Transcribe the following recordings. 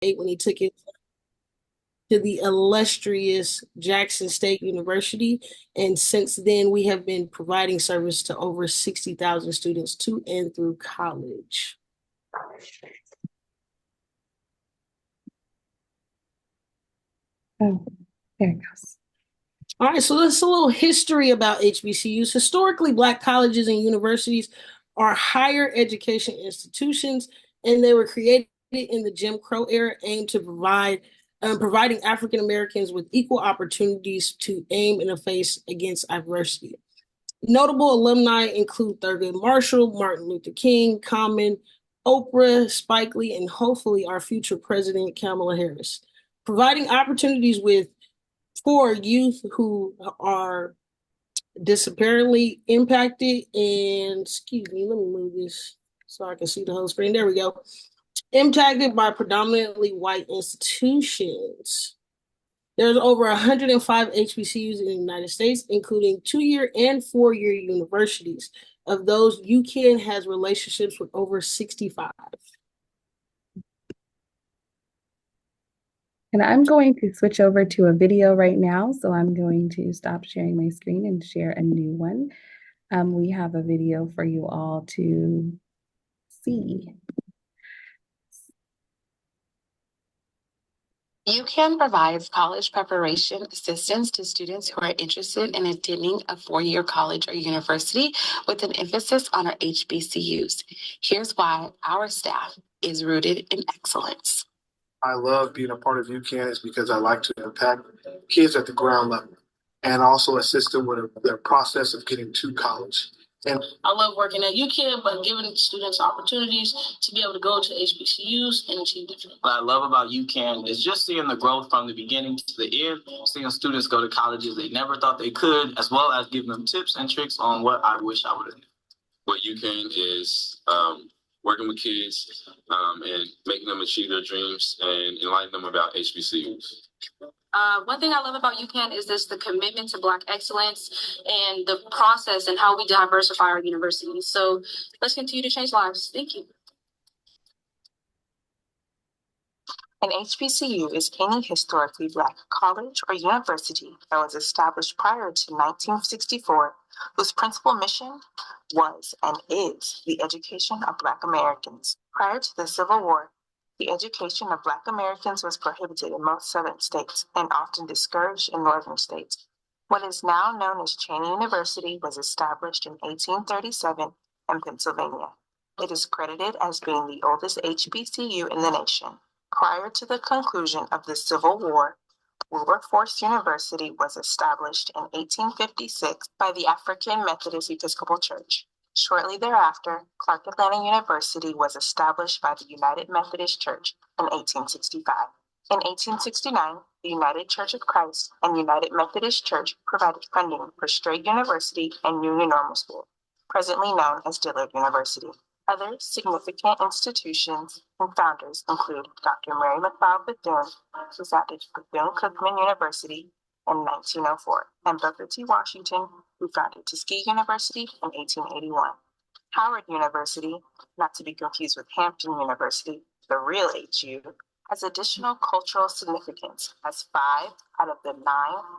when he took it to the illustrious Jackson State University. And since then, we have been providing service to over 60,000 students to and through college. Oh, there it goes. All right, so that's a little history about HBCUs. Historically, Black colleges and universities are higher education institutions, and they were created in the Jim Crow era, aimed to providing African Americans with equal opportunities to aim in a face against adversity. Notable alumni include Thurgood Marshall, Martin Luther King, Common, Oprah, Spike Lee, and hopefully our future president, Kamala Harris. Providing opportunities for youth who are disapparently impacted and, excuse me, let me move this so I can see the whole screen. There we go. Impacted by predominantly white institutions. There's over 105 HBCUs in the United States, including 2-year and 4-year universities. Of those, UCAN has relationships with over 65. And I'm going to switch over to a video right now. So I'm going to stop sharing my screen and share a new one. We have a video for you all to see. UCAN provides college preparation assistance to students who are interested in attending a 4-year college or university with an emphasis on our HBCUs. Here's why our staff is rooted in excellence. I love being a part of UCAN is because I like to impact kids at the ground level and also assist them with their process of getting to college. And I love working at UCAN, but giving students opportunities to be able to go to HBCUs and achieve different. What I love about UCAN is just seeing the growth from the beginning to the end, seeing students go to colleges they never thought they could, as well as giving them tips and tricks on what I wish I would have done. What UCAN is working with kids and making them achieve their dreams and enlightening them about HBCUs. One thing I love about UCAN is the commitment to Black excellence and the process and how we diversify our universities. So let's continue to change lives. Thank you. An HBCU is any historically Black college or university that was established prior to 1964, whose principal mission was and is the education of Black Americans. Prior to the Civil War, the education of Black Americans was prohibited in most southern states and often discouraged in northern states. What is now known as Cheyney University was established in 1837 in Pennsylvania. It is credited as being the oldest HBCU in the nation. Prior to the conclusion of the Civil War, Wilberforce University was established in 1856 by the African Methodist Episcopal Church. Shortly thereafter, Clark Atlanta University was established by the United Methodist Church in 1865. In 1869, the United Church of Christ and United Methodist Church provided funding for Straight University and Union Normal School, presently known as Dillard University. Other significant institutions and founders include Dr. Mary McLeod Bethune, who founded Bethune-Cookman University in 1904, and Booker T. Washington, who founded Tuskegee University in 1881. Howard University, not to be confused with Hampton University, the real HU, has additional cultural significance as 5 out of the 9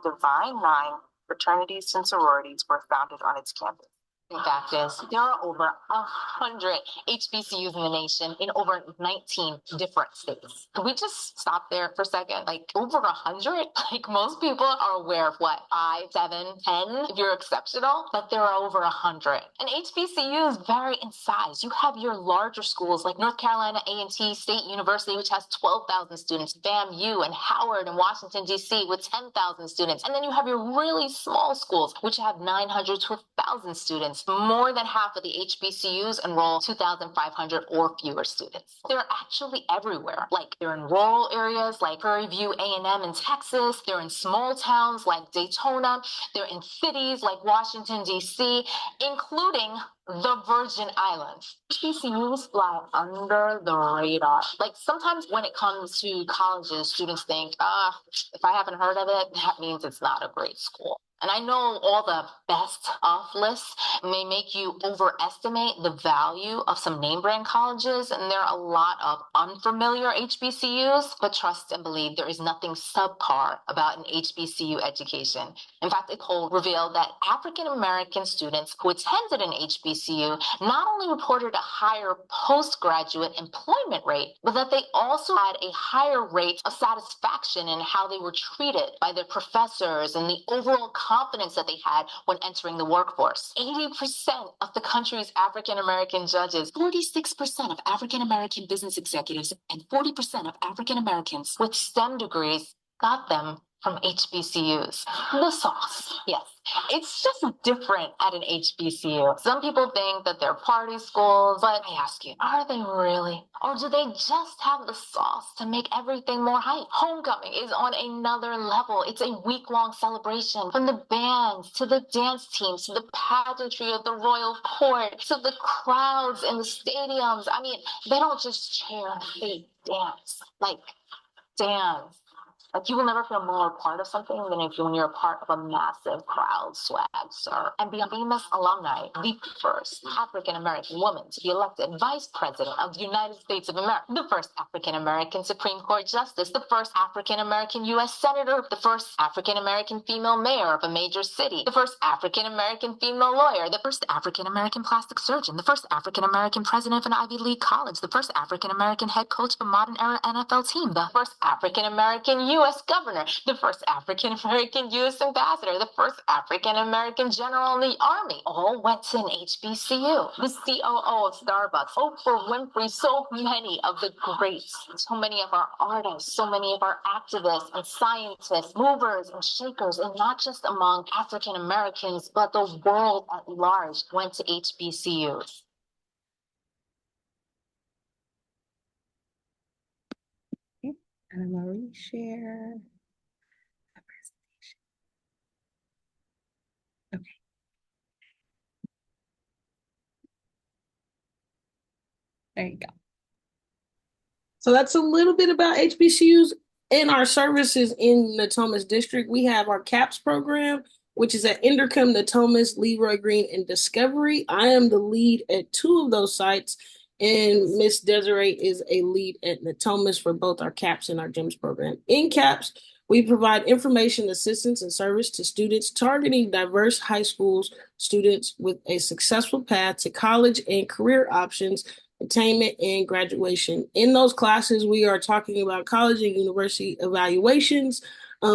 Divine Nine fraternities and sororities were founded on its campus. The fact is, there are over 100 HBCUs in the nation in over 19 different states. Can we just stop there for a second? Like, over 100? Like, most people are aware of what, 5, 7, 10, if you're exceptional, but there are over 100. And HBCUs vary in size. You have your larger schools like North Carolina A&T State University, which has 12,000 students, FAMU and Howard and Washington, D.C. with 10,000 students. And then you have your really small schools, which have 900 to 1,000 students. More than half of the HBCUs enroll 2,500 or fewer students. They're actually everywhere. Like, they're in rural areas like Prairie View A&M in Texas. They're in small towns like Daytona. They're in cities like Washington, D.C., including the Virgin Islands. HBCUs fly under the radar. Like, sometimes when it comes to colleges, students think, if I haven't heard of it, that means it's not a great school. And I know all the best of lists may make you overestimate the value of some name brand colleges, and there are a lot of unfamiliar HBCUs, but trust and believe there is nothing subpar about an HBCU education. In fact, a poll revealed that African American students who attended an HBCU not only reported a higher postgraduate employment rate, but that they also had a higher rate of satisfaction in how they were treated by their professors and the overall confidence that they had when entering the workforce. 80% of the country's African American judges, 46% of African American business executives, and 40% of African Americans with STEM degrees got them from HBCUs. The sauce, yes. It's just different at an HBCU. Some people think that they're party schools, but I ask you, are they really? Or do they just have the sauce to make everything more hype? Homecoming is on another level. It's a week-long celebration. From the bands, to the dance teams, to the pageantry of the royal court, to the crowds in the stadiums. I mean, they don't just cheer, they dance. Like, dance. Like, you will never feel more a part of something than if when you're a part of a massive crowd swag, sir. And beyond famous alumni, the first African-American woman to be elected Vice President of the United States of America, the first African-American Supreme Court Justice, the first African-American U.S. Senator, the first African-American female mayor of a major city, the first African-American female lawyer, the first African-American plastic surgeon, the first African-American president of an Ivy League college, the first African-American head coach of a modern-era NFL team, the first African-American U.S. governor, the first African-American U.S. ambassador, the first African-American general in the army, all went to an HBCU. The COO of Starbucks, Oprah Winfrey, so many of the greats, so many of our artists, so many of our activists and scientists, movers and shakers, and not just among African-Americans, but the world at large went to HBCUs. And I'm going to reshare that presentation. Okay. There you go. So that's a little bit about HBCUs and our services in Natomas District. We have our CAPS program, which is at Inderkum, Natomas, Leroy Green, and Discovery. I am the lead at 2 of those sites, and Miss Desiree is a lead at Natomas for both our CAPS and our GEMS program. In CAPS, we provide information, assistance, and service to students targeting diverse high schools, students with a successful path to college and career options, attainment, and graduation. In those classes, we are talking about college and university evaluations,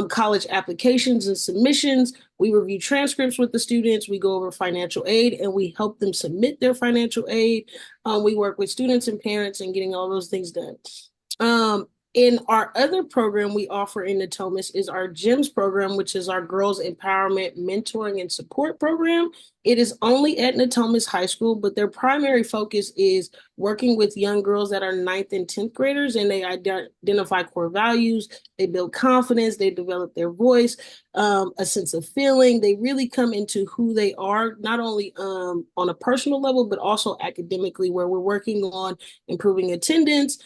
college applications and submissions. We review transcripts with the students. We go over financial aid, and we help them submit their financial aid. We work with students and parents and getting all those things done. In our other program we offer in Natomas is our GEMS program, which is our Girls Empowerment Mentoring and Support program. It is only at Natomas High School, but their primary focus is working with young girls that are 9th and 10th graders, and they identify core values, they build confidence, they develop their voice, a sense of feeling. They really come into who they are, not only on a personal level, but also academically, where we're working on improving attendance,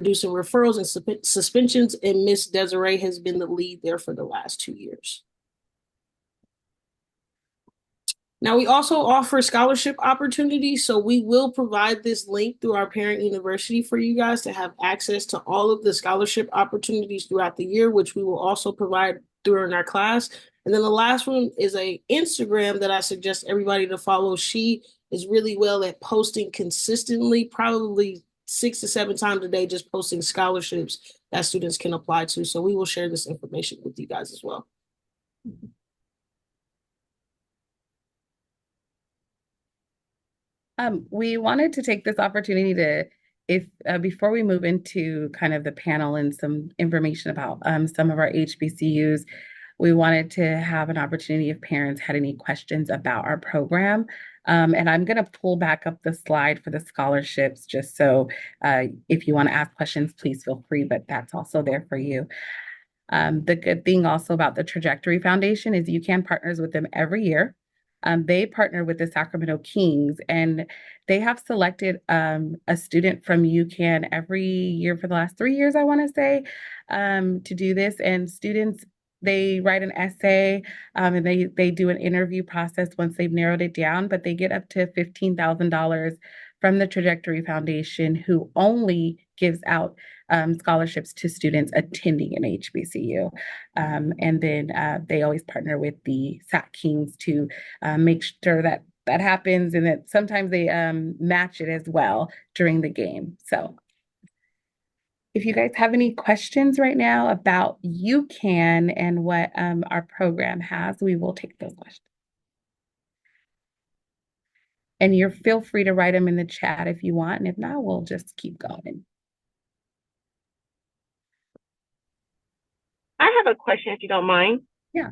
reducing referrals and suspensions, and Miss Desiree has been the lead there for the last 2 years. Now, we also offer scholarship opportunities, so we will provide this link through our parent university for you guys to have access to all of the scholarship opportunities throughout the year, which we will also provide during our class. And then the last one is a Instagram that I suggest everybody to follow. She is really well at posting consistently, probably 6 to 7 times a day, just posting scholarships that students can apply to. So we will share this information with you guys as well. We wanted to take this opportunity to, before we move into kind of the panel and some information about some of our HBCUs, we wanted to have an opportunity if parents had any questions about our program. And I'm going to pull back up the slide for the scholarships, just so if you want to ask questions, please feel free, but that's also there for you. The good thing also about the Trajectory Foundation is UCAN partners with them every year. They partner with the Sacramento Kings, and they have selected a student from UCAN every year for the last 3 years, I want to say, to do this. And students they write an essay, and they do an interview process once they've narrowed it down, but they get up to $15,000 from the Trajectory Foundation, who only gives out scholarships to students attending an HBCU. And then they always partner with the SAC Kings to make sure that that happens, and that sometimes they match it as well during the game. So if you guys have any questions right now about UCAN and what our program has, we will take those questions. And you're feel free to write them in the chat if you want, and if not, we'll just keep going. I have a question if you don't mind. Yeah.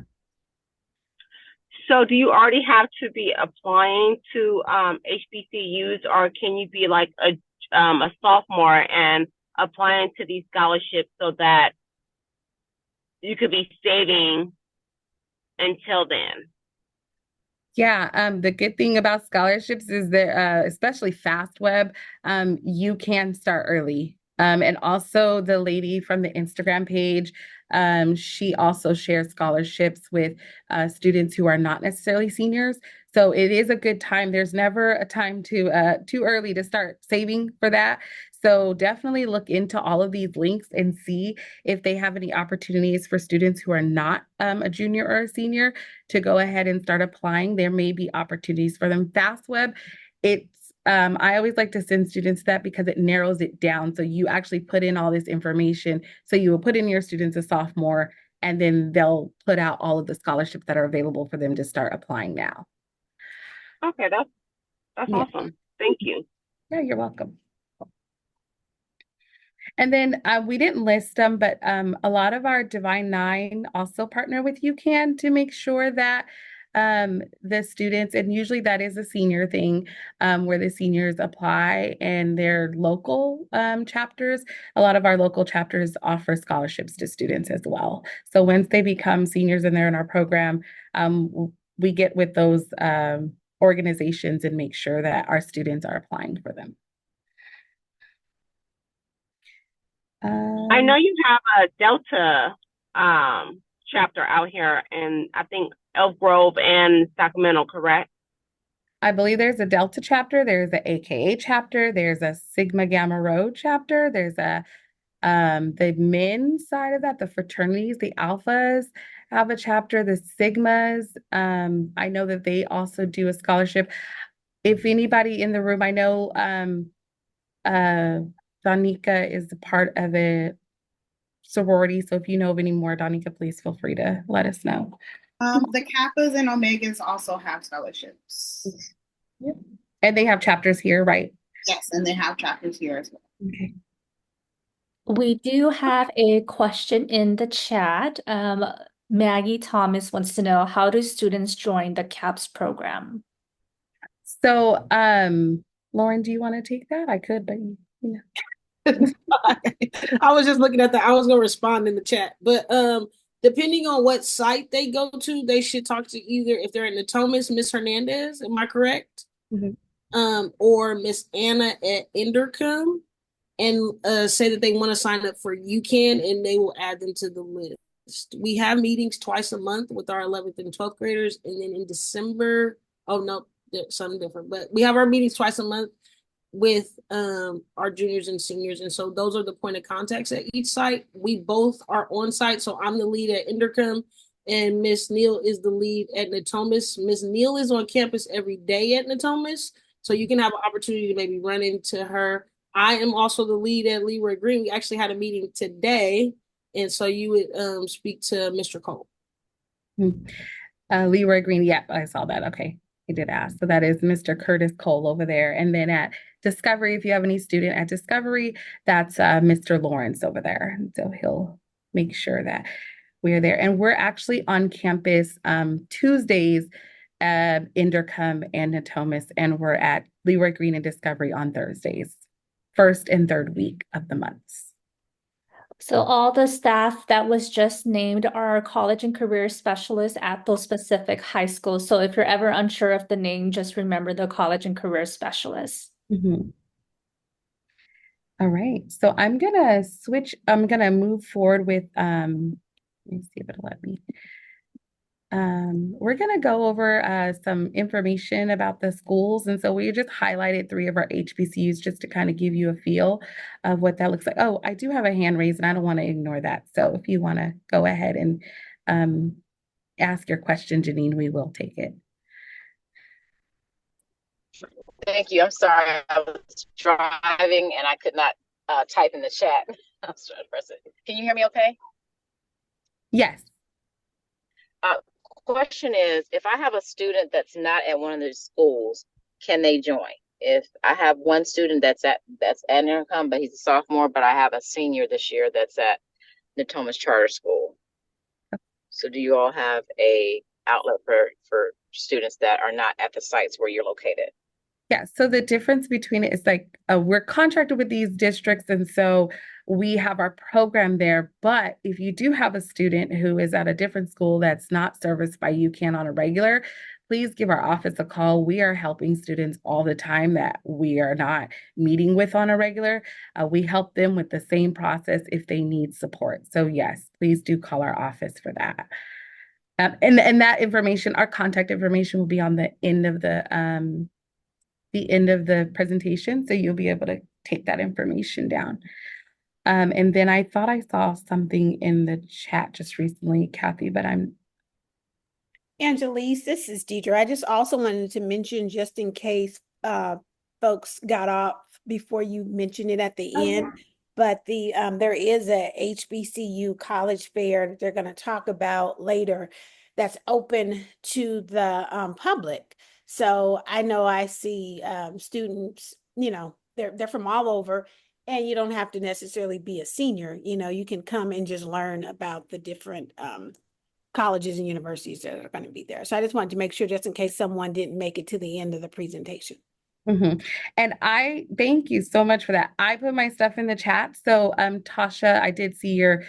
So do you already have to be applying to HBCUs, or can you be like a sophomore and applying to these scholarships so that you could be saving until then? Yeah, the good thing about scholarships is that, especially FastWeb, you can start early. And also the lady from the Instagram page, she also shares scholarships with students who are not necessarily seniors. So it is a good time. There's never a time too early to start saving for that. So definitely look into all of these links and see if they have any opportunities for students who are not a junior or a senior to go ahead and start applying. There may be opportunities for them. FastWeb, I always like to send students that because it narrows it down. So you actually put in all this information. So you will put in your students a sophomore, and then they'll put out all of the scholarships that are available for them to start applying now. Okay, that's awesome. Thank you. Yeah, you're welcome. And then we didn't list them, but a lot of our Divine Nine also partner with UCAN to make sure that the students, and usually that is a senior thing, where the seniors apply and their local chapters. A lot of our local chapters offer scholarships to students as well. So once they become seniors and they're in our program, we get with those organizations and make sure that our students are applying for them. I know you have a Delta chapter out here in, I think, Elk Grove and Sacramento, correct? I believe there's a Delta chapter, there's a AKA chapter, there's a Sigma Gamma Rho chapter, there's a the men's side of that, the fraternities, the alphas have a chapter, the sigmas. I know that they also do a scholarship. If anybody in the room, I know Danica is a part of a sorority. So if you know of any more, Danica, please feel free to let us know. The Kappas and Omegas also have scholarships. Yep. And they have chapters here, right? Yes, and they have chapters here as well. Okay. We do have a question in the chat. Maggie Thomas wants to know, how do students join the CAPS program? So, Lauren, do you want to take that? I could, but you know. I was just looking at that. I was going to respond in the chat, but depending on what site they go to, they should talk to either, if they're at Natomas, Miss Hernandez, am I correct? Mm-hmm. Or Miss Anna at Endercom, and say that they want to sign up for UCAN, and they will add them to the list. We have meetings twice a month with our 11th and 12th graders, and then in December, oh no, something different, but we have our meetings twice a month with our juniors and seniors, and so those are the point of contacts at each site. We both are on site, so I'm the lead at Endercom, and Miss Neal is the lead at Natomas. Miss Neal is on campus every day at Natomas, so you can have an opportunity to maybe run into her. I am also the lead at Leroy Green. We actually had a meeting today, and so you would speak to Mr. Cole. Leroy Green, yep, I saw that. Okay, I did ask. So that is Mr. Curtis Cole over there. And then at Discovery, if you have any student at Discovery, that's Mr. Lawrence over there. So he'll make sure that we're there. And we're actually on campus Tuesdays at Endercom and Natomas, and we're at Leroy Green and Discovery on Thursdays, first and third week of the months. So all the staff that was just named are college and career specialists at those specific high schools. So if you're ever unsure of the name, just remember the college and career specialists. Mm-hmm. All right. So I'm going to move forward with Let me see if it'll let me. We're going to go over some information about the schools. And so we just highlighted 3 of our HBCUs just to kind of give you a feel of what that looks like. Oh, I do have a hand raised and I don't want to ignore that. So if you want to go ahead and ask your question, Janine, we will take it. Thank you. I'm sorry. I was driving and I could not type in the chat. I was trying to press it. Can you hear me okay? Yes. Question is, if I have a student that's not at one of those schools, can they join? If I have one student that's at income, but he's a sophomore, but I have a senior this year that's at Natomas Charter School. So do you all have a outlet for students that are not at the sites where you're located? Yeah, so the difference between it is like we're contracted with these districts, and so we have our program there. But if you do have a student who is at a different school that's not serviced by UCAN on a regular, please give our office a call. We are helping students all the time that we are not meeting with on a regular. We help them with the same process if they need support. So yes, please do call our office for that. And that information, our contact information will be on the end of the presentation, so you'll be able to take that information down. And then I thought I saw something in the chat just recently, Kathy, but I'm... Angelise, this is Deidre. I just also wanted to mention, just in case folks got off before you mentioned it at the end, but there is a HBCU college fair that they're going to talk about later that's open to the public. So I know I see students, they're from all over, and you don't have to necessarily be a senior. You can come and just learn about the different colleges and universities that are going to be there. So I just wanted to make sure, just in case someone didn't make it to the end of the presentation. Mm-hmm. And I thank you so much for that. I put my stuff in the chat. So Tasha, I did see your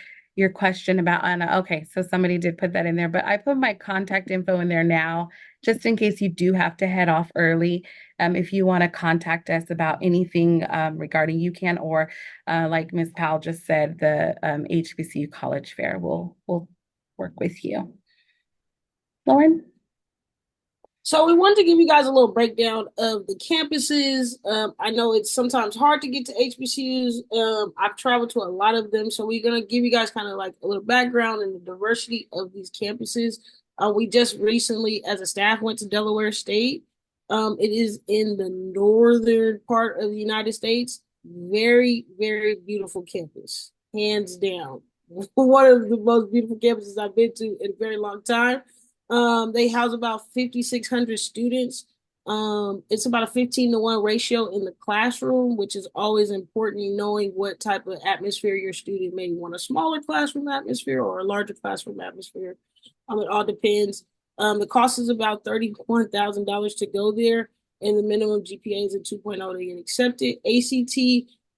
question about Anna. Okay, so somebody did put that in there, but I put my contact info in there now, just in case you do have to head off early. If you want to contact us about anything regarding UCAN, or like Ms. Powell just said, the HBCU College Fair, we'll work with you. Lauren? So we wanted to give you guys a little breakdown of the campuses. I know it's sometimes hard to get to HBCUs. I've traveled to a lot of them, so we're going to give you guys kind of like a little background and the diversity of these campuses. We just recently, as a staff, went to Delaware State. It is in the northern part of the United States. Very, very beautiful campus, hands down. One of the most beautiful campuses I've been to in a very long time. They house about 5,600 students. It's about a 15-to-1 ratio in the classroom, which is always important, knowing what type of atmosphere your student may want, a smaller classroom atmosphere or a larger classroom atmosphere. It all depends. The cost is about $31,000 to go there, and the minimum GPA is a 2.0 to get accepted. ACT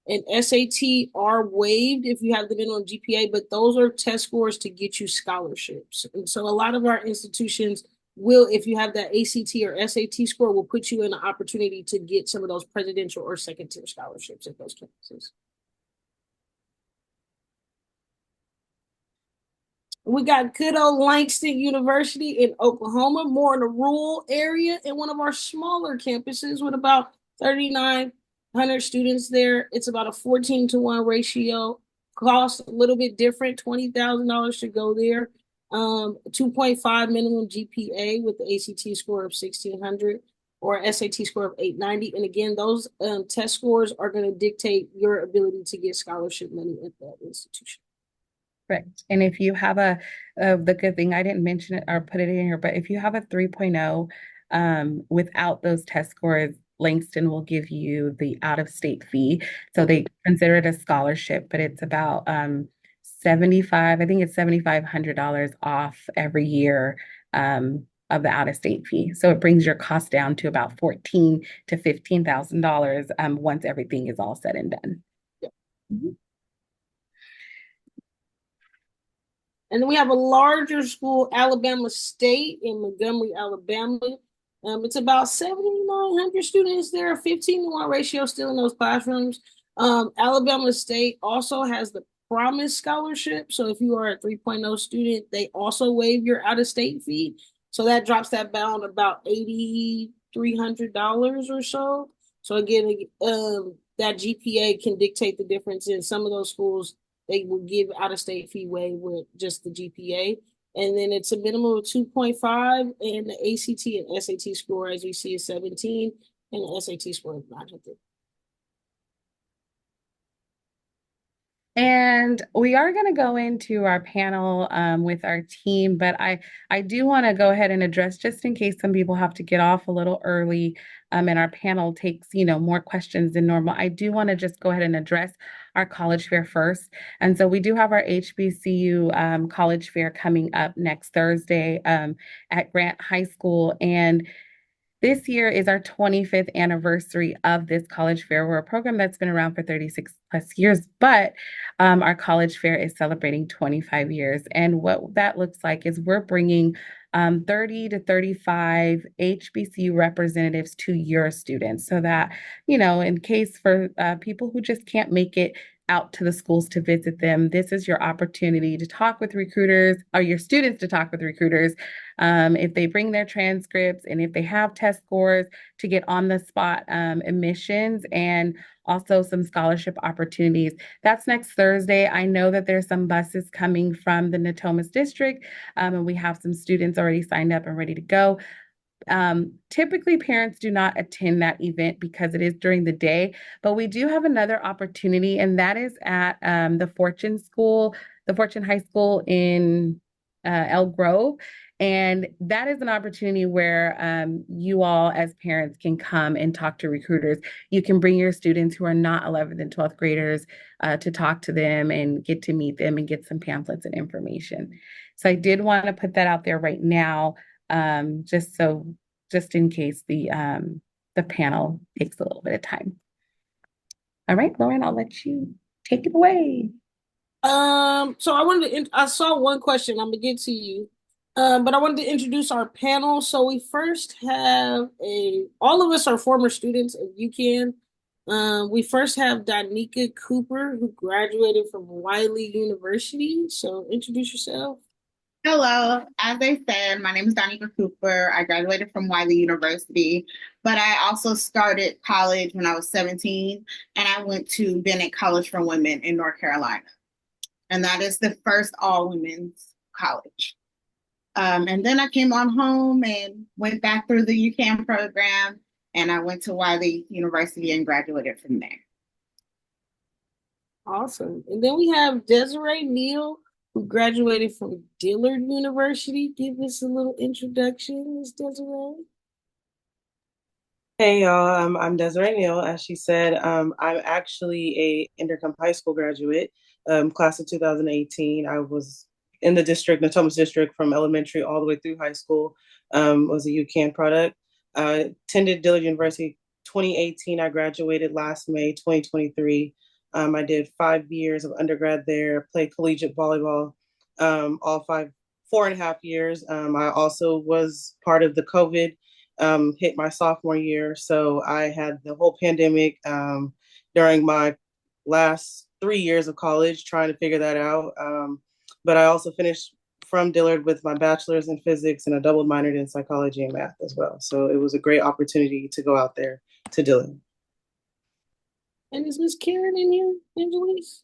and SAT are waived if you have the minimum GPA, but those are test scores to get you scholarships. And so a lot of our institutions will, if you have that ACT or SAT score, will put you in an opportunity to get some of those presidential or second tier scholarships at those campuses. We got good old Langston University in Oklahoma, more in a rural area, in one of our smaller campuses with about 3,900 students there. It's about a 14-to-1 ratio. Cost a little bit different, $20,000 to go there. 2.5 minimum GPA with the ACT score of 1,600 or SAT score of 890. And again, those test scores are going to dictate your ability to get scholarship money at that institution. Correct. And if you have the good thing, I didn't mention it or put it in here, but if you have a 3.0 without those test scores, Langston will give you the out-of-state fee. So they consider it a scholarship, but it's about $7,500 off every year of the out-of-state fee. So it brings your cost down to about $14,000 to $15,000 once everything is all said and done. Yeah. Mm-hmm. And then we have a larger school, Alabama State in Montgomery, Alabama. It's about 7,900 students there, a 15-to-1 ratio still in those classrooms. Alabama State also has the Promise Scholarship. So if you are a 3.0 student, they also waive your out-of-state fee. So that drops that bound about $8,300 or so. So again, that GPA can dictate the difference. In some of those schools, they will give out-of-state fee waive with just the GPA. And then it's a minimum of 2.5, and the ACT and SAT score, as we see, is 17, and the SAT score is 900. And we are going to go into our panel with our team, but I do want to go ahead and address, just in case some people have to get off a little early, and our panel takes, more questions than normal. I do want to just go ahead and address our college fair first. And so we do have our HBCU college fair coming up next Thursday at Grant High School. And this year is our 25th anniversary of this college fair. We're a program that's been around for 36 plus years, but our college fair is celebrating 25 years. And what that looks like is we're bringing 30 to 35 HBCU representatives to your students, so that, in case for people who just can't make it out to the schools to visit them, this is your opportunity to talk with recruiters, or your students to talk with recruiters, if they bring their transcripts and if they have test scores, to get on the spot admissions and also some scholarship opportunities. That's next Thursday. I know that there's some buses coming from the Natomas district, and we have some students already signed up and ready to go. Typically, parents do not attend that event because it is during the day, but we do have another opportunity, and that is at the Fortune High School in Elk Grove. And that is an opportunity where you all as parents can come and talk to recruiters. You can bring your students who are not 11th and 12th graders to talk to them and get to meet them and get some pamphlets and information. So I did want to put that out there right now, just in case the panel takes a little bit of time. All right, Lauren, I'll let you take it away. So I saw one question. I'm gonna get to you. But I wanted to introduce our panel. So we first have all of us are former students of UCAN. We first have Danica Cooper, who graduated from Wiley University. So introduce yourself. Hello, as I said, my name is Danica Cooper. I graduated from Wiley University, but I also started college when I was 17, and I went to Bennett College for Women in North Carolina. And that is the first all-women's college. And then I came on home and went back through the UCAN program, and I went to Wiley University and graduated from there. Awesome. And then we have Desiree Neal, who graduated from Dillard University. Give us a little introduction, Ms. Desiree. Hey y'all, I'm Desiree Neal. As she said, I'm actually a Intercom High School graduate, class of 2018. I was in the district, Natomas district, from elementary all the way through high school. Was a UCAN product. Attended Dillard University 2018. I graduated last May 2023. I did 5 years of undergrad there, played collegiate volleyball, all 4.5 years. I also was part of the COVID, hit my sophomore year. So I had the whole pandemic during my last 3 years of college, trying to figure that out. But I also finished from Dillard with my bachelor's in physics, and a double minored in psychology and math as well. So it was a great opportunity to go out there to Dillard. And is Miss Karen in here, Angelise?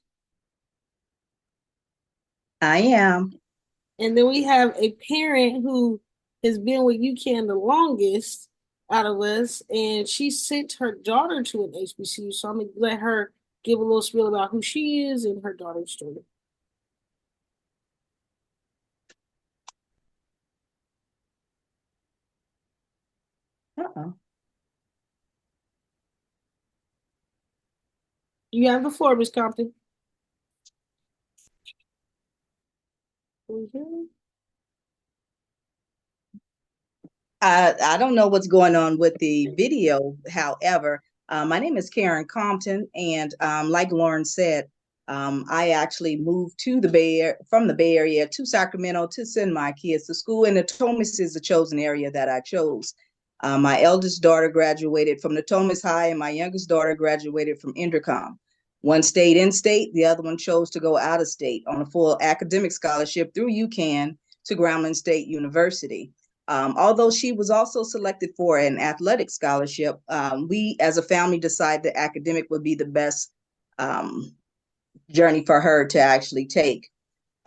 I am. And then we have a parent who has been with UCAN the longest out of us, and she sent her daughter to an HBCU. So I'm gonna let her give a little spiel about who she is and her daughter's story. Uh-oh. You have the floor, Ms. Compton. I don't know what's going on with the video. However, my name is Karen Compton, and like Lauren said, I actually moved to from the Bay Area to Sacramento to send my kids to school, and Natomas is the chosen area that I chose. My eldest daughter graduated from Natomas High, and my youngest daughter graduated from Intercom. One stayed in state, the other one chose to go out of state on a full academic scholarship through UCAN to Grambling State University. Although she was also selected for an athletic scholarship, we as a family decided that academic would be the best journey for her to actually take.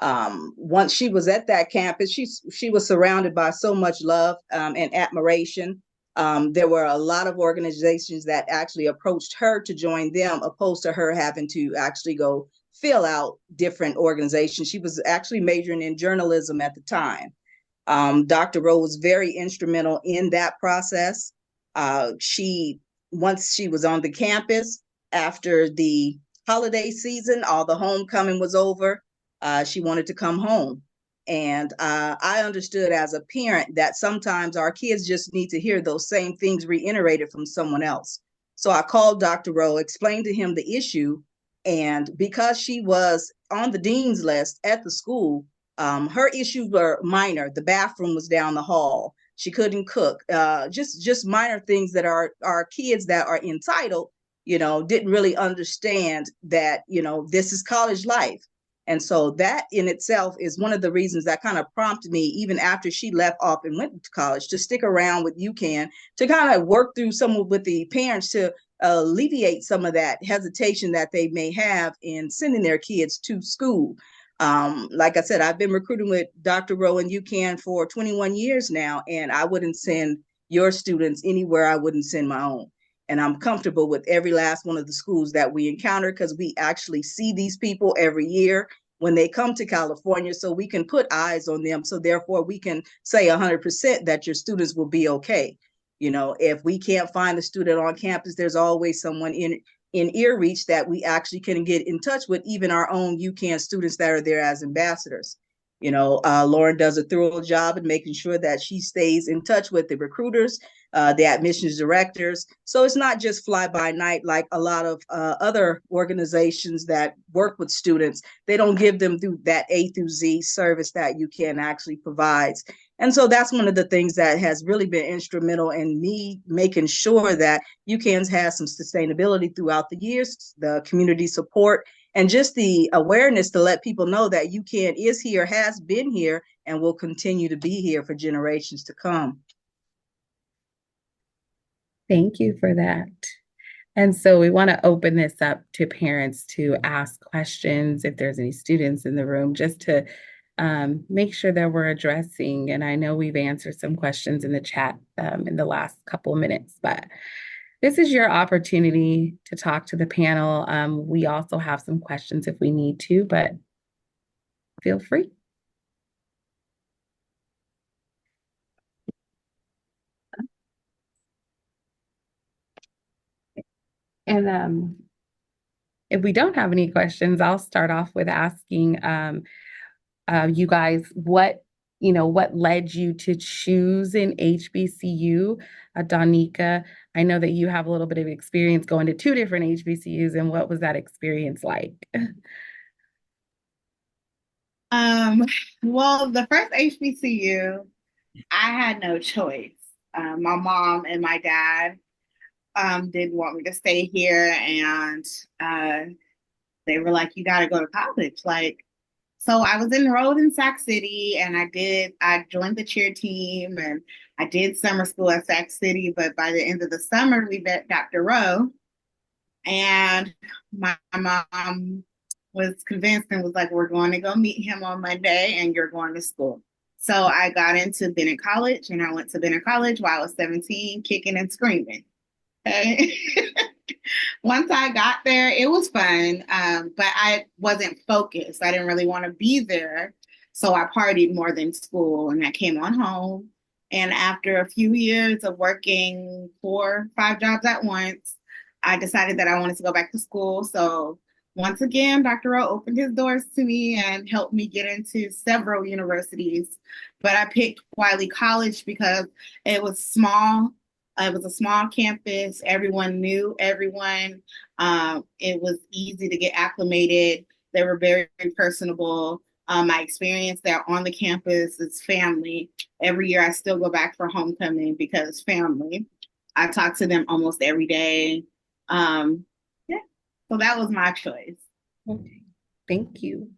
Once she was at that campus, she was surrounded by so much love and admiration. There were a lot of organizations that actually approached her to join them, opposed to her having to actually go fill out different organizations. She was actually majoring in journalism at the time. Dr. Rowe was very instrumental in that process. Once she was on the campus, after the holiday season, all the homecoming was over, she wanted to come home. And I understood as a parent that sometimes our kids just need to hear those same things reiterated from someone else. So I called Dr. Rowe, explained to him the issue, and because she was on the dean's list at the school, her issues were minor. The bathroom was down the hall. She couldn't cook. Just minor things that our kids that are entitled, didn't really understand that, this is college life. And so that in itself is one of the reasons that kind of prompted me, even after she left off and went to college, to stick around with UCAN to kind of work through with the parents to alleviate some of that hesitation that they may have in sending their kids to school. Like I said, I've been recruiting with Dr. Rowe and UCAN for 21 years now, and I wouldn't send your students anywhere I wouldn't send my own. And I'm comfortable with every last one of the schools that we encounter because we actually see these people every year when they come to California, so we can put eyes on them. So therefore we can say 100% that your students will be okay. If we can't find a student on campus, there's always someone in ear reach that we actually can get in touch with, even our own UCAN students that are there as ambassadors. Lauren does a thorough job in making sure that she stays in touch with the recruiters, the admissions directors. So it's not just fly by night like a lot of other organizations that work with students. They don't give them through that A through Z service that UCAN actually provides. And so that's one of the things that has really been instrumental in me making sure that UCAN has some sustainability throughout the years, the community support, and just the awareness to let people know that UCAN is here, has been here, and will continue to be here for generations to come. Thank you for that. And so we want to open this up to parents to ask questions if there's any students in the room, just to make sure that we're addressing. And I know we've answered some questions in the chat in the last couple of minutes, but this is your opportunity to talk to the panel. We also have some questions if we need to, but feel free. And if we don't have any questions, I'll start off with asking you guys what led you to choose an HBCU. Danica, I know that you have a little bit of experience going to two different HBCUs, and what was that experience like? Well, the first HBCU, I had no choice. My mom and my dad didn't want me to stay here, and they were like, "You got to go to college." So I was enrolled in Sac City, and I joined the cheer team, and I did summer school at Sac City. But by the end of the summer, we met Dr. Rowe, and my mom was convinced and was like, "We're going to go meet him on Monday, and you're going to school." So I got into Bennett College, and I went to Bennett College while I was 17, kicking and screaming. Okay. Once I got there, it was fun, but I wasn't focused. I didn't really want to be there. So I partied more than school, and I came on home. And after a few years of working 4, 5 jobs at once, I decided that I wanted to go back to school. So once again, Dr. Rowe opened his doors to me and helped me get into several universities. But I picked Wiley College because it was small. It was a small campus. Everyone knew everyone. It was easy to get acclimated. They were very, very personable. My experience there on the campus is family. Every year I still go back for homecoming because family. I talk to them almost every day. Yeah. So that was my choice. Okay, thank you.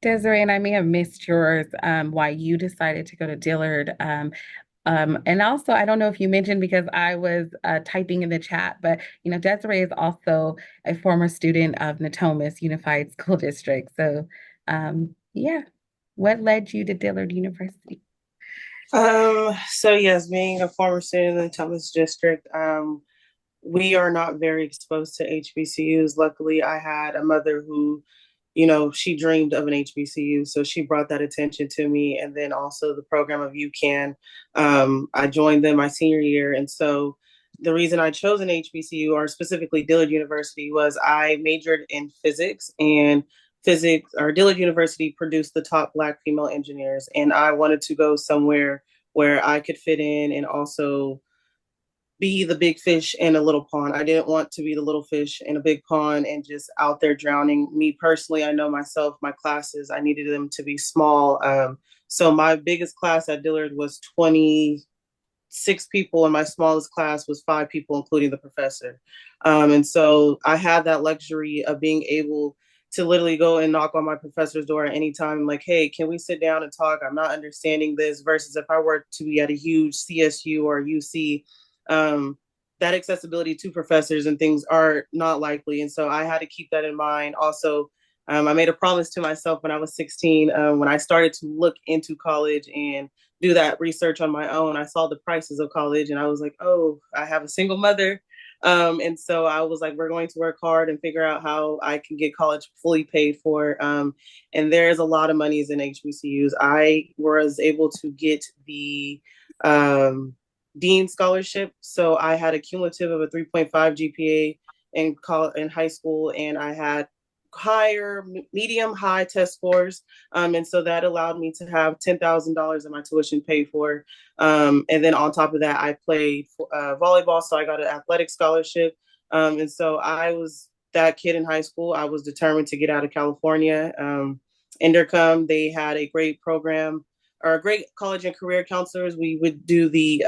Desiree, and I may have missed yours, why you decided to go to Dillard. And also, I don't know if you mentioned because I was typing in the chat, but Desiree is also a former student of Natomas Unified School District. So, yeah, what led you to Dillard University? So yes, being a former student in the Thomas District, we are not very exposed to HBCUs. Luckily, I had a mother who, she dreamed of an HBCU, so she brought that attention to me. And then also the program of UCAN. I joined them my senior year, and so the reason I chose an HBCU, or specifically Dillard University, was I majored in physics, and physics or Dillard University produced the top Black female engineers, and I wanted to go somewhere where I could fit in and also be the big fish in a little pond. I didn't want to be the little fish in a big pond and just out there drowning. Me personally, I know myself, my classes, I needed them to be small. So my biggest class at Dillard was 26 people, and my smallest class was 5 people, including the professor. And so I had that luxury of being able to literally go and knock on my professor's door at any time, like, hey, can we sit down and talk? I'm not understanding this. Versus if I were to be at a huge CSU or UC, that accessibility to professors and things are not likely. And so I had to keep that in mind. Also, I made a promise to myself when I was 16, when I started to look into college and do that research on my own. I saw the prices of college and I was like, oh, I have a single mother. And so I was like, we're going to work hard and figure out how I can get college fully paid for. And there's a lot of monies in HBCUs. I was able to get the Dean Scholarship. So I had a cumulative of a 3.5 GPA in high school, and I had medium, high test scores. And so that allowed me to have $10,000 in my tuition paid for. And then on top of that, I played volleyball, so I got an athletic scholarship. And so I was that kid in high school. I was determined to get out of California. Intercom, they had a great program, or great college and career counselors. We would do the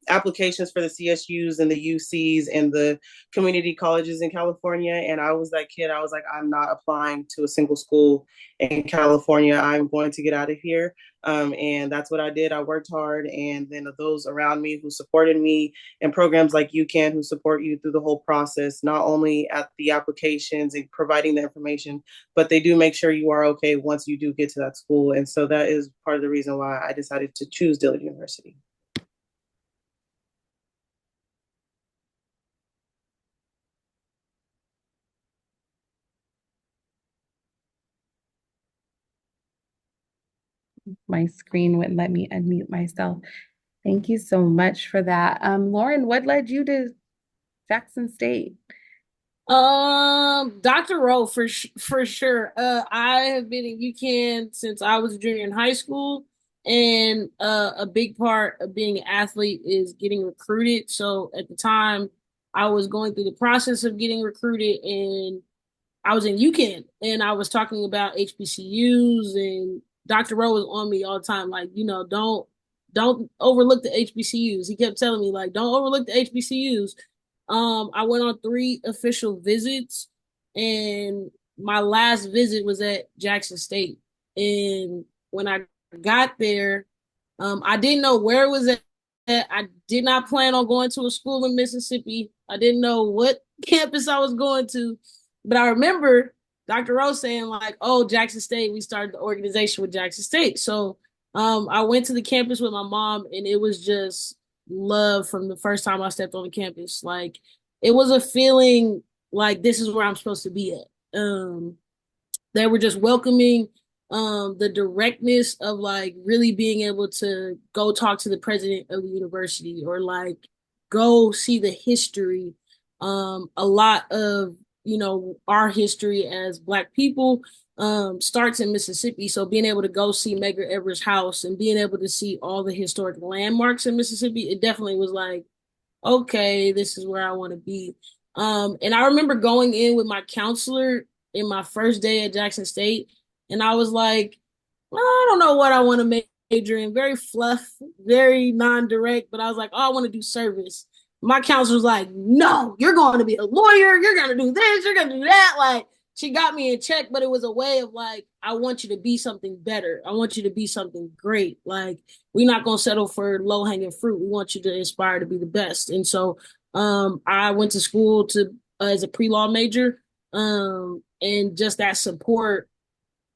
applications for the CSUs and the UCs and the community colleges in California. And I was that kid. I was like, I'm not applying to a single school in California. I'm going to get out of here. And that's what I did. I worked hard. And then those around me who supported me, and programs like UCAN who support you through the whole process, not only at the applications and providing the information, but they do make sure you are okay once you do get to that school. And so that is part of the reason why I decided to choose Dillard University. My screen wouldn't let me unmute myself. Thank you so much for that. Lauren, what led you to Jackson State? Dr. Rowe for sure. I have been in UCAN since I was a junior in high school, and a big part of being an athlete is getting recruited. So at the time, I was going through the process of getting recruited, and I was in UCAN, and I was talking about HBCUs, and Dr. Rowe was on me all the time, like, don't overlook the HBCUs. He kept telling me, like, don't overlook the HBCUs. I went on 3 official visits, and my last visit was at Jackson State. And when I got there, I didn't know where it was at. I did not plan on going to a school in Mississippi. I didn't know what campus I was going to, but I remember Dr. Rose saying, like, oh, Jackson State, we started the organization with Jackson State. So I went to the campus with my mom, and it was just love from the first time I stepped on the campus. Like, it was a feeling like this is where I'm supposed to be at. They were just welcoming, the directness of like really being able to go talk to the president of the university, or like go see the history. A lot of our history as Black people starts in Mississippi. So being able to go see Medgar Evers' house and being able to see all the historic landmarks in Mississippi, it definitely was like, okay, this is where I want to be. And I remember going in with my counselor in my first day at Jackson State, and I was like, well, I don't know what I want to major in. Very fluff, very non-direct, but I was like, oh, I want to do service. my counselor's like, no, you're going to be a lawyer. You're going to do this. You're going to do that. Like, she got me in check, but it was a way of like, I want you to be something better. I want you to be something great. Like, we're not going to settle for low hanging fruit. We want you to aspire to be the best. And so, I went to school to as a pre-law major, and just that support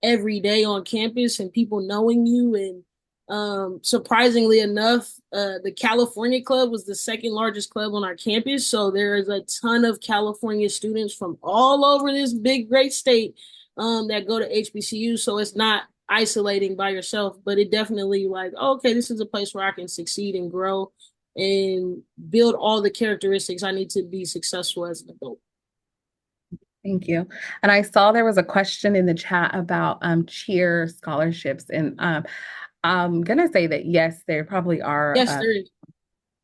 every day on campus and people knowing you. And surprisingly enough, the California Club was the second largest club on our campus. So there is a ton of California students from all over this big, great state that go to HBCU. So it's not isolating by yourself, but it definitely like, oh, okay, this is a place where I can succeed and grow and build all the characteristics I need to be successful as an adult. Thank you. And I saw there was a question in the chat about cheer scholarships. And I'm going to say that, yes, there probably are Yes, there is.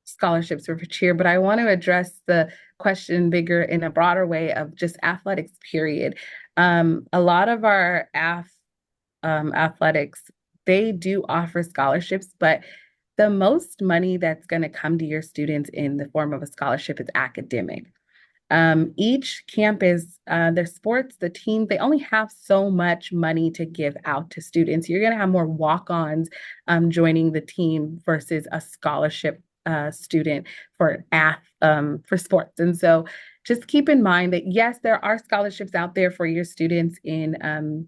scholarships for cheer, but I want to address the question bigger in a broader way of just athletics, period. A lot of our athletics, they do offer scholarships, but the most money that's going to come to your students in the form of a scholarship is academic. Each campus, their sports, the team, they only have so much money to give out to students. You're going to have more walk-ons joining the team versus a scholarship student for sports. And so just keep in mind that, yes, there are scholarships out there for your students in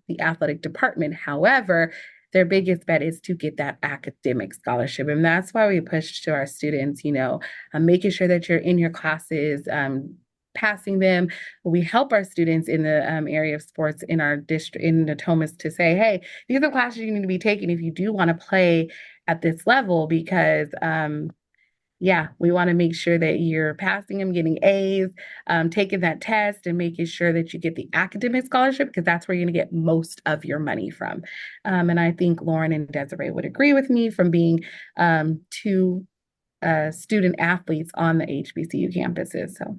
the athletic department. However, their biggest bet is to get that academic scholarship. And that's why we push to our students, making sure that you're in your classes, passing them. We help our students in the area of sports in our district in Natomas to say, hey, these are the classes you need to be taking if you do want to play at this level, because we want to make sure that you're passing them, getting A's, taking that test, and making sure that you get the academic scholarship, because that's where you're going to get most of your money from. And I think Lauren and Desiree would agree with me from being two student athletes on the HBCU campuses. So.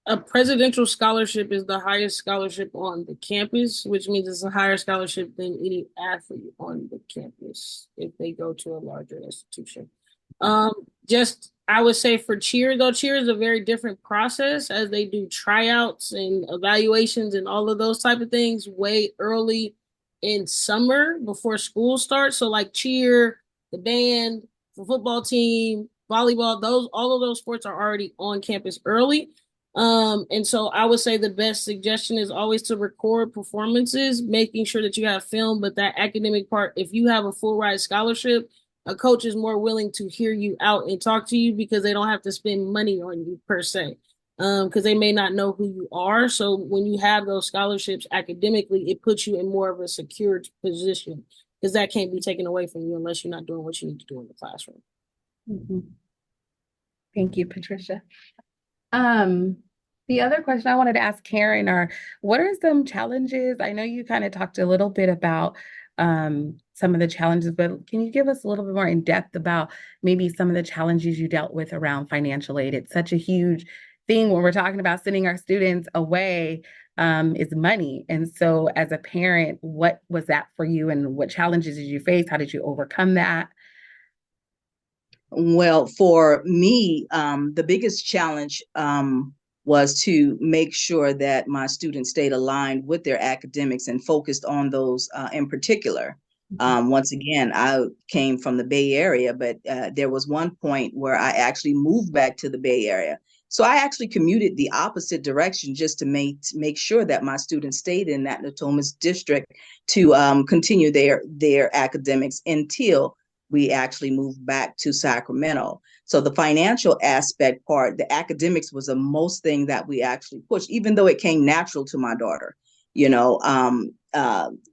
A presidential scholarship is the highest scholarship on the campus, which means it's a higher scholarship than any athlete on the campus if they go to a larger institution. I would say for cheer, though, cheer is a very different process, as they do tryouts and evaluations and all of those type of things way early in summer before school starts. So like cheer, the band, the football team, volleyball, all of those sports are already on campus early. And so I would say the best suggestion is always to record performances, making sure that you have film, but that academic part, if you have a full ride scholarship, a coach is more willing to hear you out and talk to you because they don't have to spend money on you per se. Because they may not know who you are. So when you have those scholarships academically, it puts you in more of a secured position, because that can't be taken away from you unless you're not doing what you need to do in the classroom. Mm-hmm. Thank you, Patricia. The other question I wanted to ask Karen are, what are some challenges? I know you kind of talked a little bit about some of the challenges, but can you give us a little bit more in depth about maybe some of the challenges you dealt with around financial aid? It's such a huge thing when we're talking about sending our students away, is money. And so as a parent, what was that for you, and what challenges did you face? How did you overcome that? Well, for me, the biggest challenge was to make sure that my students stayed aligned with their academics and focused on those in particular. Once again, I came from the Bay Area, but there was one point where I actually moved back to the Bay Area. So I actually commuted the opposite direction just to make sure that my students stayed in that Natomas district to continue their academics until we actually moved back to Sacramento. So the financial aspect part, the academics was the most thing that we actually pushed, even though it came natural to my daughter.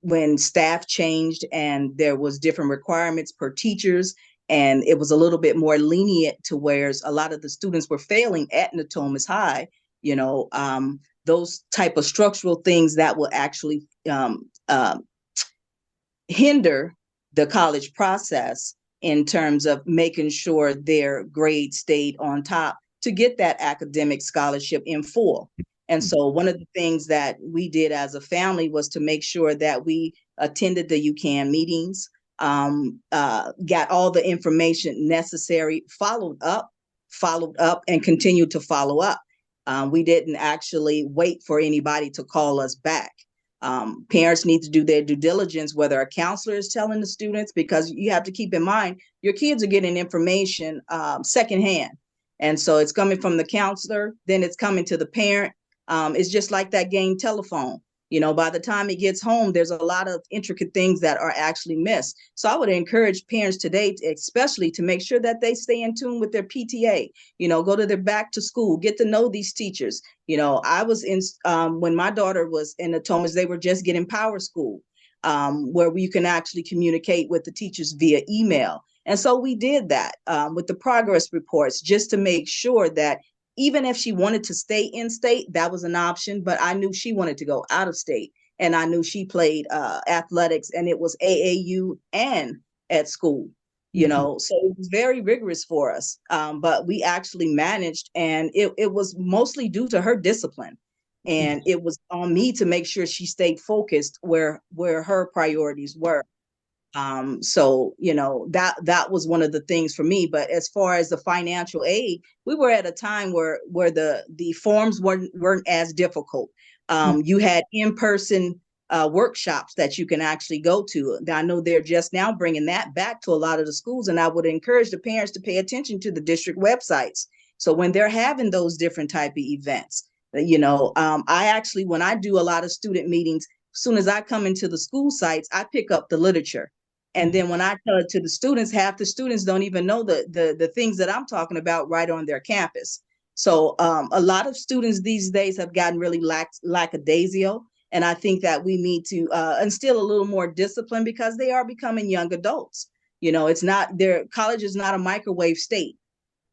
When staff changed and there was different requirements per teachers, and it was a little bit more lenient to where a lot of the students were failing at Natomas High, those type of structural things that will actually hinder the college process in terms of making sure their grades stayed on top to get that academic scholarship in full. And so one of the things that we did as a family was to make sure that we attended the UCAN meetings, got all the information necessary, followed up followed up and continued to follow up. We didn't actually wait for anybody to call us back. Parents need to do their due diligence, whether a counselor is telling the students, because you have to keep in mind, your kids are getting information secondhand. And so it's coming from the counselor, then it's coming to the parent. It's just like that game telephone. By the time it gets home, there's a lot of intricate things that are actually missed. So I would encourage parents today, especially, to make sure that they stay in tune with their PTA, go to their back to school, get to know these teachers. I was in, when my daughter was in Natomas, they were just getting Power School, where you can actually communicate with the teachers via email. And so we did that with the progress reports, just to make sure that even if she wanted to stay in state, that was an option. But I knew she wanted to go out of state. And I knew she played athletics, and it was AAU and at school, so it was very rigorous for us. But we actually managed, and it was mostly due to her discipline. And it was on me to make sure she stayed focused where her priorities were. So that was one of the things for me. But as far as the financial aid, we were at a time where the forms weren't as difficult. You had in-person workshops that you can actually go to. I know they're just now bringing that back to a lot of the schools, and I would encourage the parents to pay attention to the district websites. So when they're having those different type of events, I actually, when I do a lot of student meetings, as soon as I come into the school sites, I pick up the literature. And then when I tell it to the students, half the students don't even know the things that I'm talking about right on their campus. So a lot of students these days have gotten really lackadaisical. And I think that we need to instill a little more discipline, because they are becoming young adults. It's not, college is not a microwave state,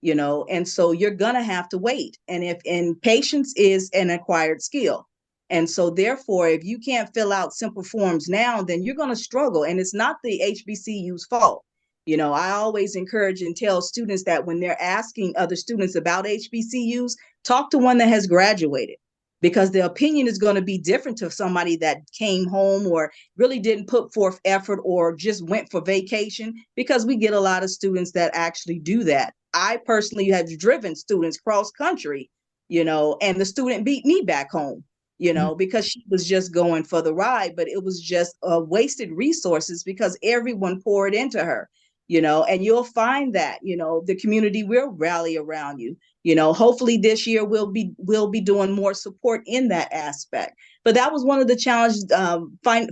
and so you're going to have to wait. And patience is an acquired skill. And so therefore, if you can't fill out simple forms now, then you're going to struggle. And it's not the HBCU's fault. I always encourage and tell students that when they're asking other students about HBCUs, talk to one that has graduated, because the opinion is going to be different to somebody that came home or really didn't put forth effort or just went for vacation, because we get a lot of students that actually do that. I personally have driven students cross country, and the student beat me back home, because she was just going for the ride, but it was just wasted resources because everyone poured into her, and you'll find that, the community will rally around you. Hopefully this year we'll be doing more support in that aspect. But that was one of the challenges.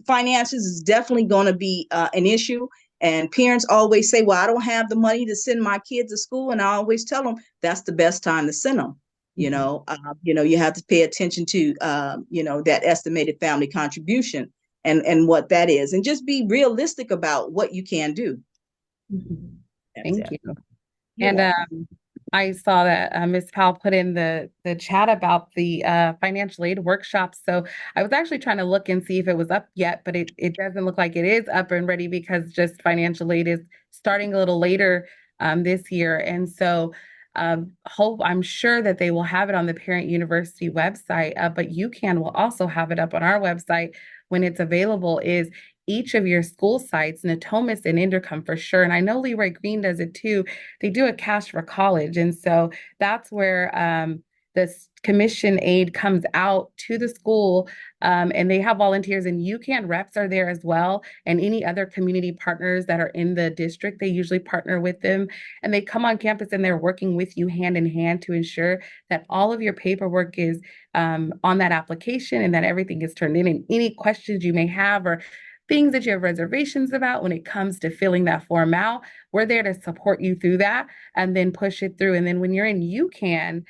Finances is definitely going to be an issue. And parents always say, well, I don't have the money to send my kids to school. And I always tell them that's the best time to send them. You have to pay attention to, that estimated family contribution and what that is, and just be realistic about what you can do. Thank you. And I saw that Ms. Powell put in the chat about the financial aid workshops. So I was actually trying to look and see if it was up yet, but it doesn't look like it is up and ready, because just financial aid is starting a little later this year. And so I'm sure that they will have it on the Parent University website, but UCAN will also have it up on our website when it's available. Is each of your school sites, Natomas and Inderkum for sure, and I know Leroy Green does it too, they do a Cash for College. And so that's where this commission aid comes out to the school, and they have volunteers, and UCAN reps are there as well, and any other community partners that are in the district, they usually partner with them, and they come on campus and they're working with you hand in hand to ensure that all of your paperwork is on that application and that everything is turned in, and any questions you may have or things that you have reservations about when it comes to filling that form out, we're there to support you through that and then push it through. And then when you're in UCAN,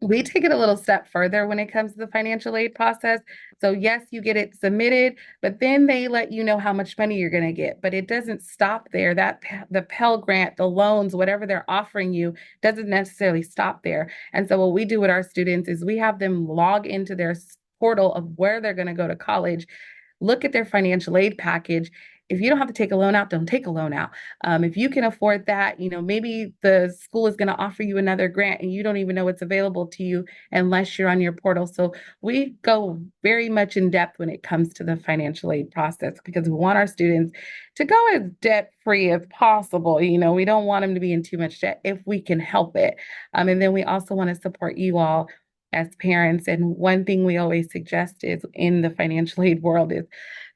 we take it a little step further when it comes to the financial aid process. So yes, you get it submitted, but then they let you know how much money you're going to get. But it doesn't stop there. That the Pell Grant, the loans, whatever they're offering you, doesn't necessarily stop there. And so what we do with our students is we have them log into their portal of where they're going to go to college, look at their financial aid package. if you don't have to take a loan out, don't take a loan out. If you can afford that, maybe the school is going to offer you another grant and you don't even know it's available to you unless you're on your portal. So we go very much in depth when it comes to the financial aid process because we want our students to go as debt free as possible. We don't want them to be in too much debt if we can help it. And then we also want to support you all as parents. And one thing we always suggest is in the financial aid world is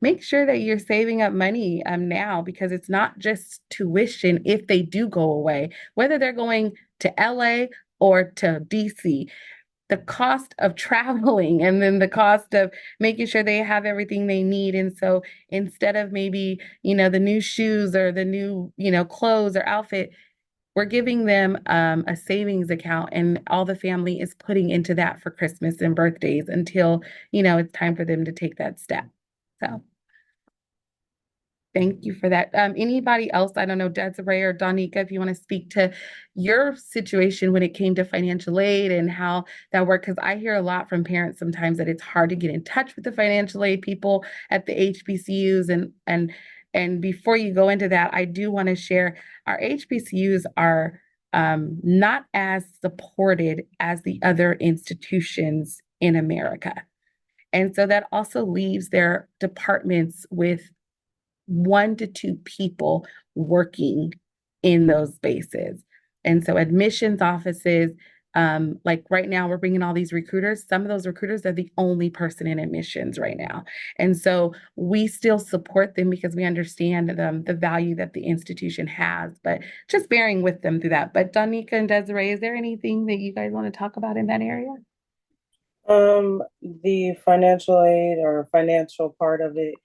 make sure that you're saving up money now because it's not just tuition if they do go away, whether they're going to LA or to DC. The cost of traveling and then the cost of making sure they have everything they need. And so instead of maybe, the new shoes or the new, clothes or outfit, we're giving them a savings account and all the family is putting into that for Christmas and birthdays until, it's time for them to take that step. So thank you for that. Anybody else? I don't know, Desiree or Donika, if you want to speak to your situation when it came to financial aid and how that worked, because I hear a lot from parents sometimes that it's hard to get in touch with the financial aid people at the HBCUs. And before you go into that, I do want to share our HBCUs are not as supported as the other institutions in America. And so that also leaves their departments with 1 to 2 people working in those spaces. And so admissions offices, like right now, we're bringing all these recruiters. Some of those recruiters are the only person in admissions right now. And so we still support them because we understand the value that the institution has, but just bearing with them through that. But Donika and Desiree, is there anything that you guys want to talk about in that area? The financial aid or financial part of it,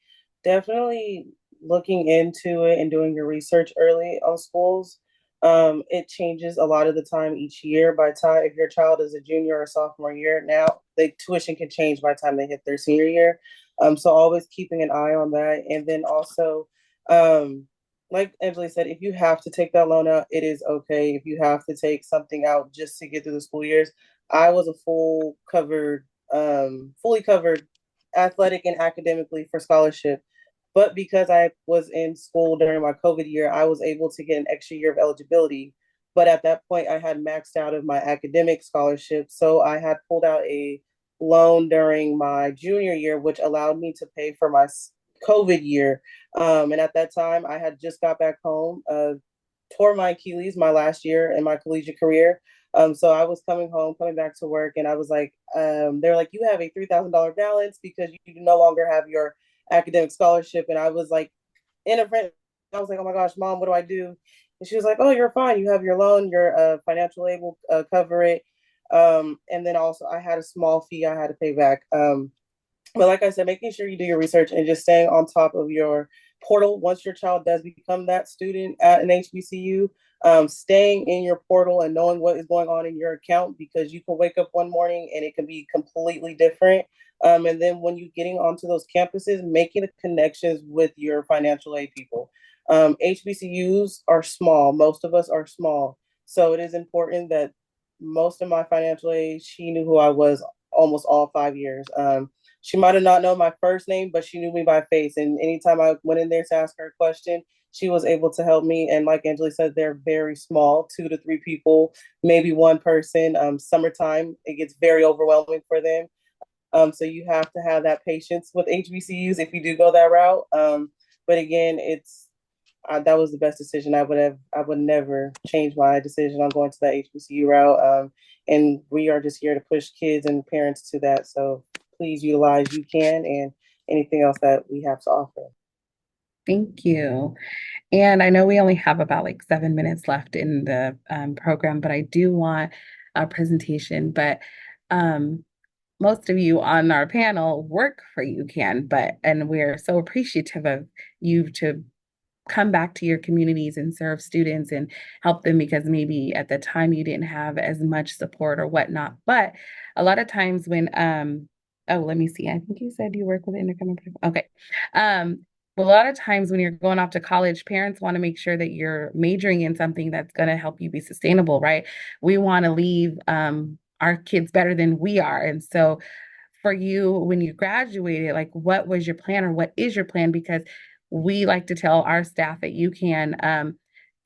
definitely looking into it and doing your research early on schools. It changes a lot of the time each year. By time, if your child is a junior or sophomore year, now the tuition can change by the time they hit their senior year. So always keeping an eye on that. And then also, like Angela said, if you have to take that loan out, it is okay. If you have to take something out just to get through the school years, I was a fully covered athletic and academically for scholarship. But because I was in school during my COVID year, I was able to get an extra year of eligibility. But at that point, I had maxed out of my academic scholarship. So I had pulled out a loan during my junior year, which allowed me to pay for my COVID year. And at that time, I had just got back home, tore my Achilles my last year in my collegiate career. So I was coming home, coming back to work, and I was like, they're like, you have a $3,000 balance because you no longer have your academic scholarship. And I was like, in a friend, I was like, oh my gosh, mom, what do I do? And she was like, oh, you're fine. You have your loan, your financial aid will cover it. And then also, I had a small fee I had to pay back. But like I said, making sure you do your research and just staying on top of your portal once your child does become that student at an HBCU, staying in your portal and knowing what is going on in your account because you can wake up one morning and it can be completely different. And then when you're getting onto those campuses, making the connections with your financial aid people. HBCUs are small. Most of us are small. So it is important that most of my financial aid, she knew who I was almost all 5 years. She might have not known my first name, but she knew me by face. And anytime I went in there to ask her a question, she was able to help me. And like Angela said, they're very small, 2 to 3 people, maybe one person. Summertime, it gets very overwhelming for them. So you have to have that patience with HBCUs if you do go that route. But again, that was the best decision. I would never change my decision on going to that HBCU route. And we are just here to push kids and parents to that. So please utilize UCAN and anything else that we have to offer. Thank you. And I know we only have about like 7 minutes left in the program, but I do want a presentation. But most of you on our panel work for UCAN, and we're so appreciative of you to come back to your communities and serve students and help them because maybe at the time you didn't have as much support or whatnot. But a lot of times when let me see. I think you said you work with intercoming. Okay. A lot of times when you're going off to college, parents want to make sure that you're majoring in something that's going to help you be sustainable, right? We want to leave our kids better than we are. And so for you, when you graduated, like what was your plan or what is your plan? Because we like to tell our staff at UCAN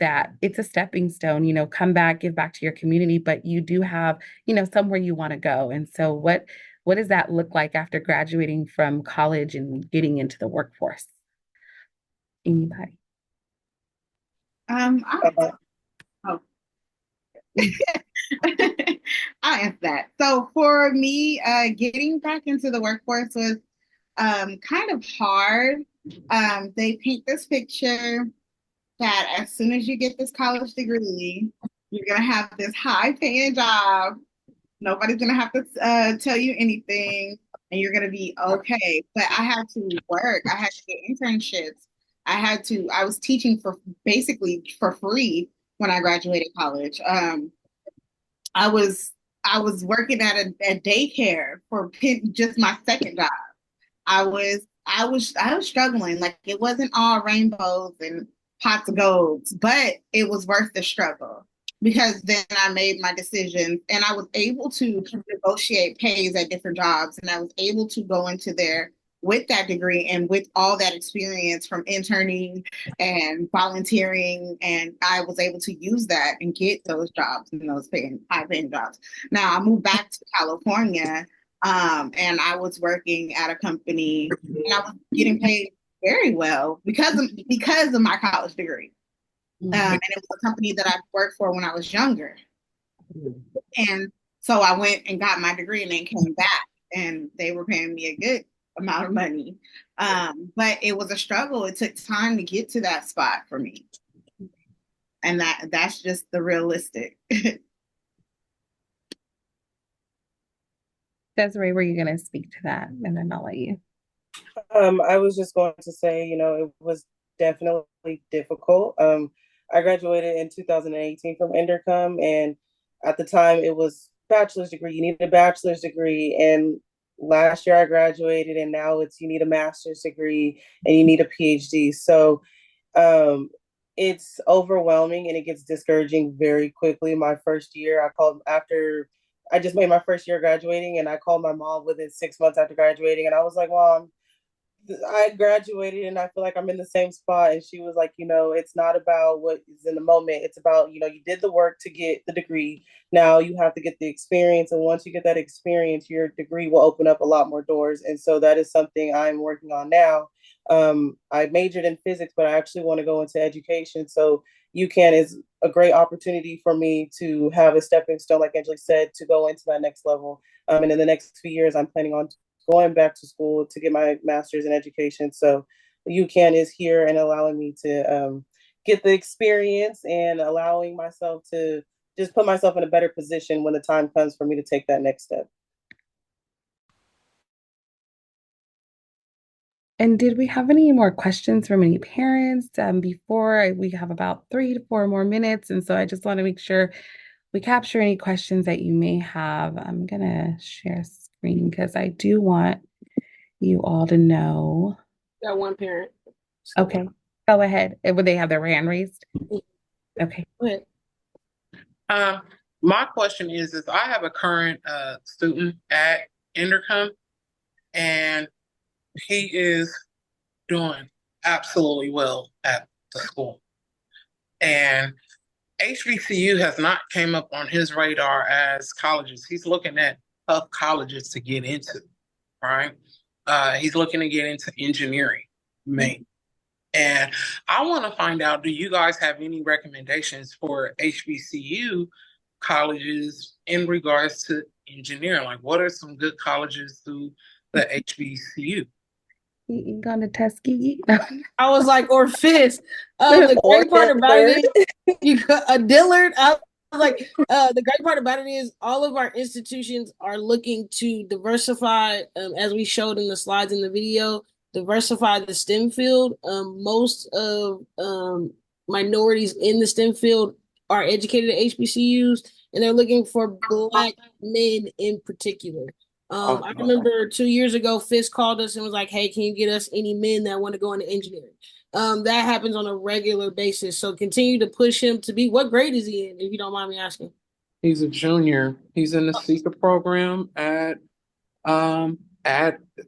that it's a stepping stone, come back, give back to your community, but you do have, somewhere you want to go. And so what does that look like after graduating from college and getting into the workforce? Anybody? I, oh. I'll answer that. So for me, getting back into the workforce was kind of hard. They paint this picture that as soon as you get this college degree, you're gonna have this high-paying job. Nobody's gonna have to tell you anything, and you're gonna be okay. But I had to work. I had to get internships. I was teaching for basically for free when I graduated college. I was I was working at a daycare for just my second job. I was struggling. Like it wasn't all rainbows and pots of golds, but it was worth the struggle because then I made my decisions and I was able to negotiate pays at different jobs and I was able to go into there with that degree and with all that experience from interning and volunteering and I was able to use that and get those jobs and those high paying jobs. Now I moved back to California and I was working at a company and I was getting paid very well because of my college degree. And it was a company that I worked for when I was younger. And so I went and got my degree and then came back and they were paying me a good amount of money. But it was a struggle. It took time to get to that spot for me. And that's just the realistic. Desiree, were you going to speak to that? And then I'll let you. I was just going to say, it was definitely difficult. I graduated in 2018 from Intercom, and at the time it was bachelor's degree. You need a bachelor's degree, and last year I graduated, and now you need a master's degree and you need a PhD. So it's overwhelming and it gets discouraging very quickly. My first year, I just made my first year graduating, and I called my mom within 6 months after graduating, and I was like, Mom, I graduated and I feel like I'm in the same spot. And she was like, it's not about what is in the moment. It's about, you did the work to get the degree. Now you have to get the experience. And once you get that experience, your degree will open up a lot more doors. And so that is something I'm working on now. I majored in physics, but I actually want to go into education. So UCAN is a great opportunity for me to have a stepping stone, like Angela said, to go into that next level. And in the next few years, I'm planning on going back to school to get my master's in education. So UCAN is here and allowing me to get the experience and allowing myself to just put myself in a better position when the time comes for me to take that next step. And did we have any more questions from any parents before we have about 3 to 4 more minutes? And so I just want to make sure we capture any questions that you may have. I'm going to share screen because I do want you all to know. Got one parent. Okay, go ahead. Would they have their hand raised? Okay. Go ahead. My question is I have a current student at Intercom, and he is doing absolutely well at the school. And HBCU has not came up on his radar as colleges. He's looking at tough colleges to get into, right? He's looking to get into engineering, maybe. And I want to find out, do you guys have any recommendations for HBCU colleges in regards to engineering? Like, what are some good colleges through the HBCU? You going to Tuskegee? I was like, or Fisk. The great part about it is you got a Dillard. I was like, the great part about it is all of our institutions are looking to diversify, as we showed in the slides in the video, diversify the STEM field. Most of minorities in the STEM field are educated at HBCUs, and they're looking for Black men in particular. I remember 2 years ago, Fisk called us and was like, hey, can you get us any men that want to go into engineering? That happens on a regular basis. So continue to push him to be, what grade is he in, if you don't mind me asking? He's a junior. He's in the SECA program at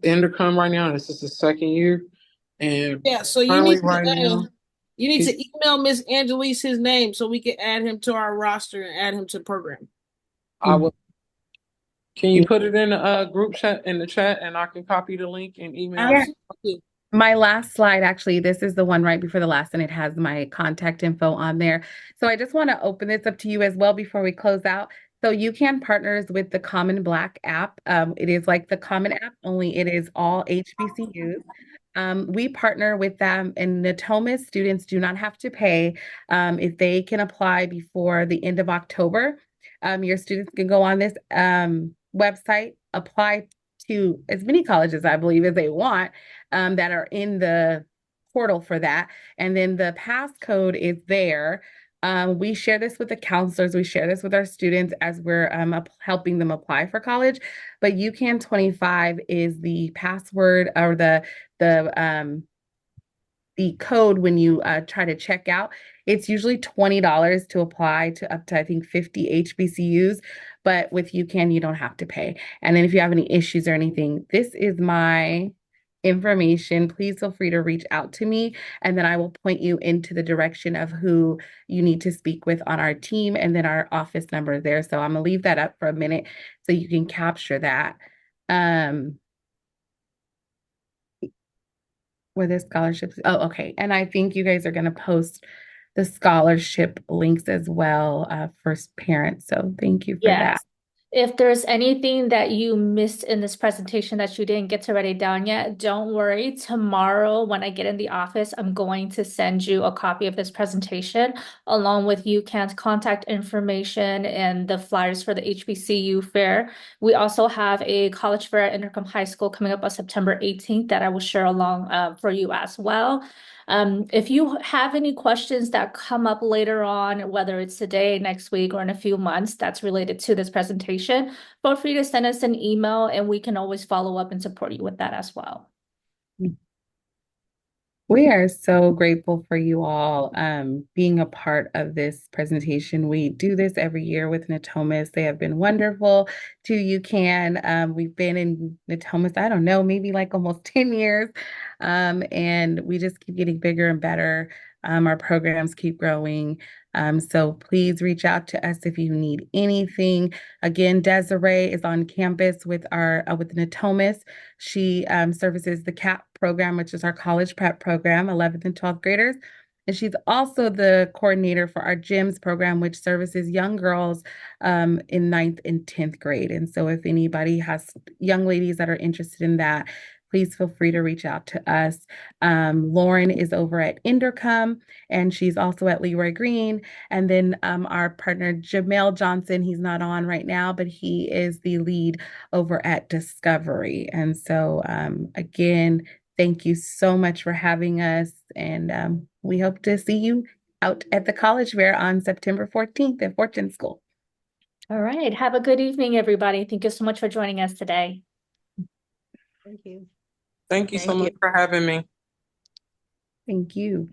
Intercom right now. This is his second year. And Yeah, so currently right now, you need to email Miss Angelise his name so we can add him to our roster and add him to the program. I will. Can you put it in a group chat in the chat, and I can copy the link and email? Absolutely. My last slide, actually, this is the one right before the last, and it has my contact info on there. So I just want to open this up to you as well before we close out. So UCAN partners with the Common Black app. It is like the Common app, only it is all HBCUs. We partner with them, and Natomas students do not have to pay if they can apply before the end of October. Your students can go on this website, apply to as many colleges, I believe, as they want that are in the portal for that. And then the passcode is there. We share this with the counselors. We share this with our students as we're helping them apply for college. But UCAN 25 is the password or the code when you try to check out. It's usually $20 to apply to up to, I think, 50 HBCUs. But with UCAN, you don't have to pay. And then if you have any issues or anything, this is my information. Please feel free to reach out to me, and then I will point you into the direction of who you need to speak with on our team, and then our office number there. So I'm gonna leave that up for a minute so you can capture that. Where the scholarships. Oh, okay. And I think you guys are going to post the scholarship links as well for parents. So thank you for that. Yes. If there's anything that you missed in this presentation that you didn't get to write it down yet, don't worry. Tomorrow, when I get in the office, I'm going to send you a copy of this presentation along with UCAN's contact information and the flyers for the HBCU fair. We also have a college fair at Intercom High School coming up on September 18th that I will share along for you as well. If you have any questions that come up later on, whether it's today, next week, or in a few months that's related to this presentation, feel free to send us an email and we can always follow up and support you with that as well. We are so grateful for you all being a part of this presentation. We do this every year with Natomas. They have been wonderful to UCAN. We've been in Natomas, I don't know, maybe like almost 10 years. And we just keep getting bigger and better. Our programs keep growing. So please reach out to us if you need anything. Again, Desiree is on campus with with Natomas. She services the CAP program, which is our college prep program, 11th and 12th graders. And she's also the coordinator for our GYMS program, which services young girls in 9th and 10th grade. And so if anybody has young ladies that are interested in that, please feel free to reach out to us. Lauren is over at Intercom, and she's also at Leroy Green. And then our partner, Jamel Johnson, he's not on right now, but he is the lead over at Discovery. And so, again, thank you so much for having us. And we hope to see you out at the college fair on September 14th at Fortune School. All right. Have a good evening, everybody. Thank you so much for joining us today. Thank you. Thank you so much for having me. Thank you.